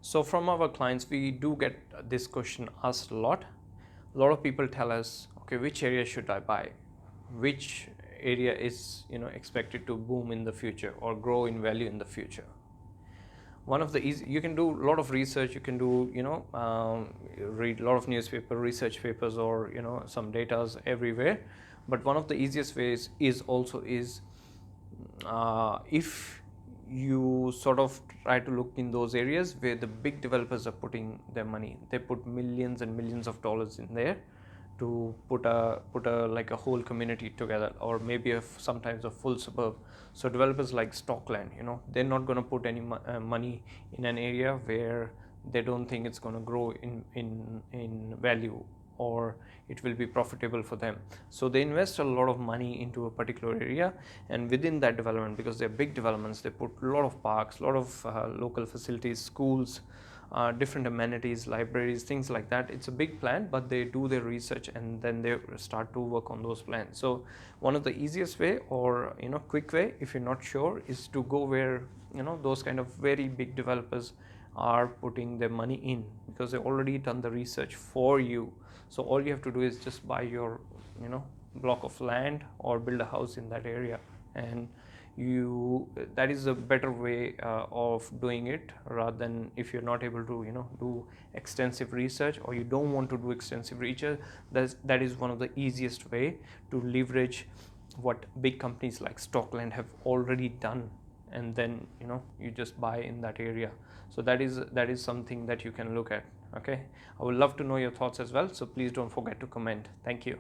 So from our clients, we do get this question asked a lot. A lot of people tell us, okay, which area should I buy? Which area is expected to boom in the future or grow in value in the future? One of the you can do a lot of research. You can do read a lot of newspaper research papers or some datas everywhere. But one of the easiest ways is if you sort of try to look in those areas where the big developers are putting their money. They put millions and millions of dollars in there to put a like a whole community together, or maybe sometimes a full suburb. So developers like Stockland, they're not going to put any money in an area where they don't think it's going to grow in value or it will be profitable for them. So they invest a lot of money into a particular area, and within that development, because they're big developments, they put a lot of parks, a lot of local facilities, schools, different amenities, libraries, things like that. It's a big plan, but they do their research and then they start to work on those plans. So one of the easiest way, or quick way, if you're not sure, is to go where those kind of very big developers are putting their money in, because they've already done the research for you. So all you have to do is just buy your block of land or build a house in that area, and that is a better way of doing it, rather than if you're not able to do extensive research, or you don't want to do extensive research. That is one of the easiest way to leverage what big companies like Stockland have already done, and then you just buy in that area. So that is something that you can look at. Okay, I would love to know your thoughts as well, so please don't forget to comment. Thank you.